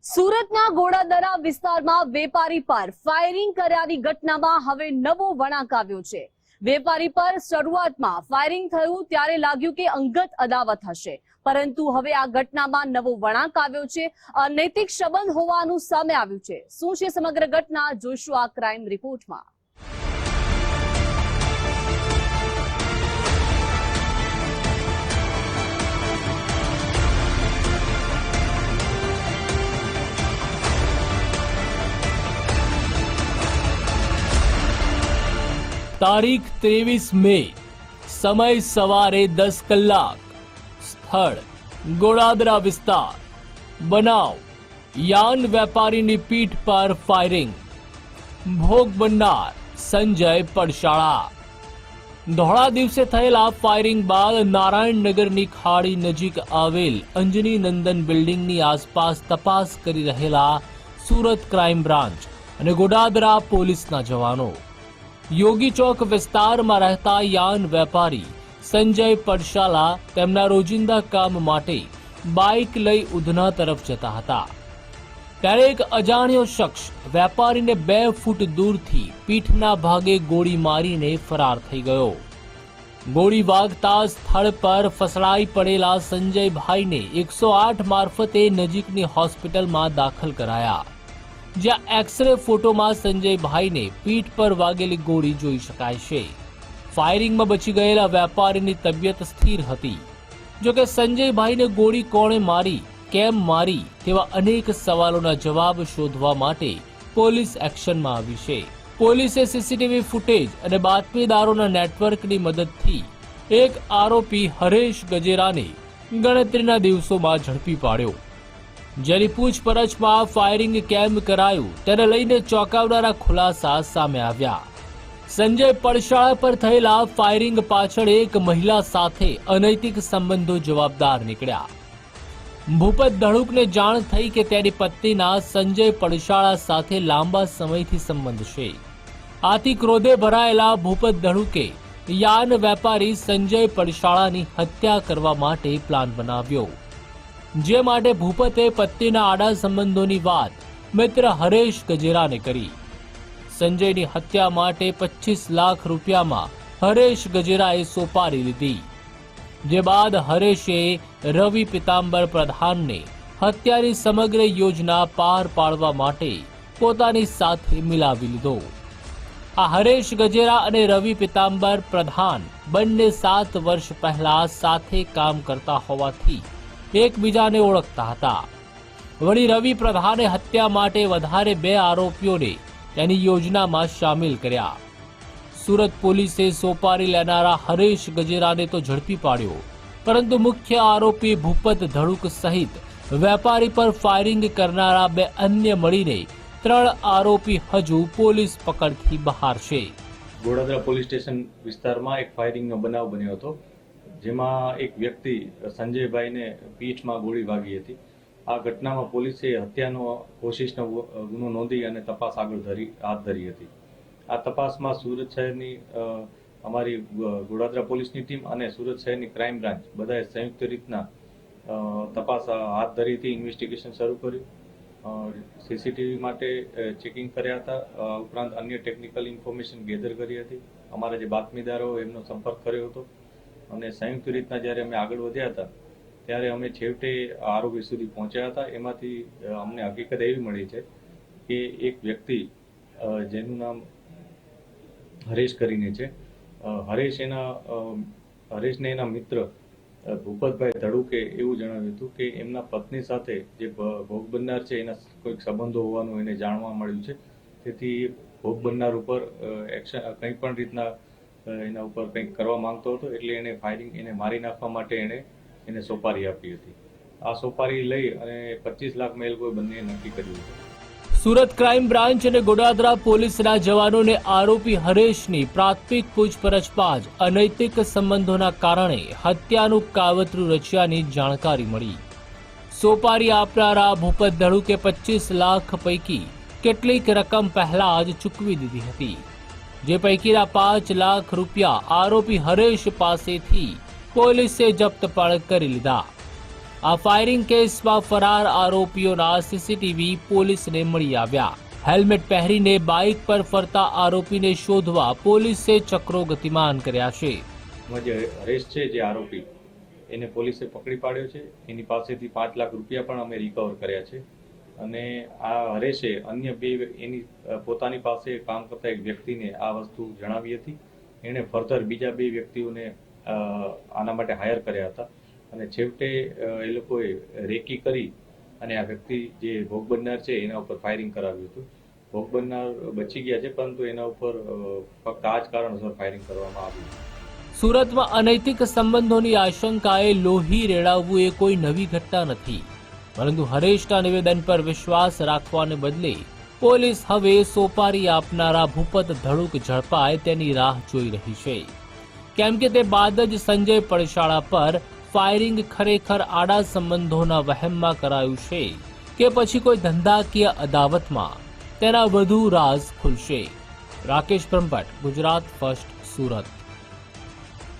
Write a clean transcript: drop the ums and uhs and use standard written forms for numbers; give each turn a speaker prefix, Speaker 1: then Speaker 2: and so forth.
Speaker 1: સુરતના ગોડાદરા વિસ્તારમાં વેપારી પર ફાયરિંગ કર્યાની ઘટનામાં હવે નવો વળાંક આવ્યો છે। વેપારી પર શરૂઆતમાં ફાયરિંગ થયું ત્યારે લાગ્યું કે અંગત અદાવત હશે, પરંતુ હવે આ ઘટનામાં નવો વળાંક આવ્યો છે। અનૈતિક સંબંધ હોવાનું સામે આવ્યું છે। શું છે સમગ્ર ઘટના, જોઈશું આ ક્રાઇમ રિપોર્ટમાં।
Speaker 2: તારીખ 23 મે, સમય સવારે 10 કલાક, સ્થળ ગોડાદરા વિસ્તાર। બનાવ, યાન વેપારીની પીઠ પર ફાયરિંગ। ભોગ બનનાર સંજય પડશાળા। ધોળા દિવસે થયેલા ફાયરિંગ બાદ નારાયણનગરની ખાડી નજીક આવેલ અંજની નંદન બિલ્ડિંગની આસપાસ તપાસ કરી રહેલા સુરત ક્રાઇમ બ્રાન્ચ અને ગોડાદરા પોલીસના જવાનો યોગી ચોક વિસ્તારમાં રહેતા યાન વેપારી સંજય પડશાલા તેમના રોજિંદા કામ માટે બાઇક લઈ ઉધના તરફ જતા હતા, ત્યારે એક અજાણ્યો શખ્સ વેપારીને 2 ફૂટ દૂરથી પીઠના ભાગે ગોળી મારીને ફરાર થઈ ગયો। ગોળી વાગતા સ્થળ પર ફસડાઈ પડેલા સંજયભાઈને 108 મારફતે નજીકની હોસ્પિટલમાં દાખલ કરાયા, જ્યાં એક્સરે ફોટોમાં સંજયભાઈને પીઠ પર વાગેલી ગોળી જોઈ શકાય છે। ફાયરિંગમાં બચી ગયેલા વેપારીની તબિયત સ્થિર હતી, જોકે સંજયભાઈને ગોળી કોણે મારી, કેમ મારી તેવા અનેક સવાલોના જવાબ શોધવા માટે પોલીસ એક્શનમાં આવી છે। પોલીસે સીસીટીવી ફૂટેજ અને બાતમીદારોના નેટવર્કની મદદથી એક આરોપી હરેશ ગજેરાને ગણતરીના દિવસોમાં ઝડપી પાડ્યો, જેની પૂછપરછમાં ફાયરિંગ કેમ કરાયું તેને લઈને ચોંકાવનારા ખુલાસા સામે આવ્યા। સંજય પડશાળા પર થયેલા ફાયરિંગ પાછળ એક મહિલા સાથે અનૈતિક સંબંધો જવાબદાર નીકળ્યા। ભૂપત ધડુકને જાણ થઈ કે તેની પત્નીના સંજય પડશાળા સાથે લાંબા સમયથી સંબંધ છે। આથી ક્રોધે ભરાયેલા ભૂપત ધડુકે યાન વેપારી સંજય પડશાળાની હત્યા કરવા માટે પ્લાન બનાવ્યો, જે માટે ભૂપતે પત્નીના આડા સંબંધોની વાત મિત્ર હરેશ ગજેરાને કરી। સંજયની હત્યા માટે 25 લાખ રૂપિયામાં હરેશ ગજેરાએ સોપારી લીધી, જે બાદ હરેશે રવિ પિતાંબર પ્રધાનને હત્યાની સમગ્ર યોજના પાર પાડવા માટે પોતાની સાથે મિલાવી લીધો। આ હરેશ ગજેરા અને રવિ પિતાંબર પ્રધાન બંને 7 વર્ષ પહેલા સાથે કામ કરતા હોવાથી એકબીજાને ઓળખતા હતા। વળી રવિ પ્રધાને હત્યા માટે વધારે 2 આરોપીઓને તેની યોજનામાં સામેલ કર્યા। સુરત પોલીસે સોપારી લેનારા હરેશ ગજેરાને તો ઝડપી પાડ્યો, પરંતુ મુખ્ય આરોપી ભૂપત ધડુક સહિત વેપારી પર ફાયરિંગ કરનારા 2 અન્ય મળીને 3 આરોપી હજુ પોલીસ પકડથી બહાર છે।
Speaker 3: ગોડાદરા પોલીસ સ્ટેશન વિસ્તારમાં એક ફાયરિંગનો બનાવ બન્યો હતો, જેમાં એક વ્યક્તિ સંજયભાઈને પીઠમાં ગોળી વાગી હતી। આ ઘટનામાં પોલીસે હત્યાનો કોશિશનો ગુનો નોંધી અને તપાસ આગળ હાથ ધરી હતી। આ તપાસમાં સુરત શહેરની અમારી ગોડાદરા પોલીસની ટીમ અને સુરત શહેરની ક્રાઇમ બ્રાન્ચ બધાએ સંયુક્ત રીતના તપાસ હાથ ધરી હતી, ઇન્વેસ્ટિગેશન શરૂ કર્યું, સીસીટીવી માટે ચેકિંગ કર્યા હતા, ઉપરાંત અન્ય ટેકનિકલ ઇન્ફોર્મેશન ગેધર કરી હતી। અમારા જે બાતમીદારો એમનો સંપર્ક કર્યો હતો અને સંયુક્ત રીતના જ્યારે અમે આગળ વધ્યા હતા ત્યારે અમે છેવટે આરોપી સુધી પહોંચ્યા હતા। એમાંથી અમને હકીકત એવી મળી છે કે એક વ્યક્તિ જેનું નામ હરેશ કરીને છે, હરેશને એના મિત્ર ભૂપતભાઈ ધડુકે એવું જણાવ્યું હતું કે એમના પત્ની સાથે જે ભોગ બનનાર છે એના કોઈક સંબંધો હોવાનું એને જાણવા મળ્યું છે, તેથી ભોગ બનનાર ઉપર એક્શન કંઈ પણ રીતના એના ઉપર કંઈક કરવા માંગતો હતો, એટલે એને ફાયરિંગ એને મારી નાખવા માટે એને સોપારી આપી હતી। આ સોપારી લઈ અને 25 લાખ મેલ કોઈ બંને નક્કી કર્યું હતું।
Speaker 2: સુરત ક્રાઇમ બ્રાન્ચ અને ગોડાદરા પોલીસના જવાનોને આરોપી હરેશની પ્રાથમિક પૂછપરછ બાદ અનૈતિક સંબંધોના કારણે હત્યાનું કાવતરું રચ્યાની જાણકારી મળી। સોપારી આપનારા ભૂપત ધડુકે 25 લાખ પૈકી કેટલીક રકમ પહેલા જ ચૂકવી દીધી હતી, જે પૈકીના 5 લાખ રૂપિયા આરોપી હરેશ પાસેથી પોલીસે જપ્ત પણ કરી લીધા। આ ફાયરિંગ કેસમાં ફરાર આરોપીઓના સીસીટીવી પોલીસને મળી આવ્યા. હેલ્મેટ પહેરીને બાઇક પર ફરતા આરોપીને શોધવા પોલીસે ચક્રો ગતિમાન કર્યા છે.
Speaker 3: જે હરેશ છે, જે આરોપી, એને પોલીસે પકડી પાડ્યો છે. એની પાસેથી 5 લાખ રૂપિયા પણ અમે રિકવર કર્યા છે. અને આ હરેશે અન્ય એની પોતાની પાસે કામ કરતા એક વ્યક્તિને આ વસ્તુ જણાવી હતી. એણે ફર્ધર બીજા 2 વ્યક્તિઓને આના માટે હાયર કર્યા હતા. અને છેવટે એ લોકોએ રેકી કરી અને આ વ્યક્તિ જે ભોગ બનનાર છે એના ઉપર ફાયરિંગ કરાવ્યું હતું. ભોગ બનનાર બચી ગયા છે, પરંતુ એના ઉપર ફક્ત આ જ કારણસર ફાયરિંગ કરવામાં આવ્યું.
Speaker 2: સુરતમાં અનૈતિક સંબંધોની આશંકાએ લોહી રેડાવવું એ કોઈ નવી ઘટના નથી, પરંતુ હરેશના નિવેદન પર વિશ્વાસ રાખવાને બદલે પોલીસ હવે સોપારી આપનારા ભૂપત ધડુક ઝડપાય તેની રાહ જોઈ રહી છે. કેમ કે તે બાદ જ સંજય પડશાળા પર ફાયરિંગ ખરેખર આડા સંબંધોના વહેમમાં કરાયું છે કે પછી કોઈ ધંધાકીય અદાવતમાં, તેના વધુ રાઝ ખુલશે. રાકેશ બ્રહ્મભટ્ટ, ગુજરાત ફર્સ્ટ, સુરત.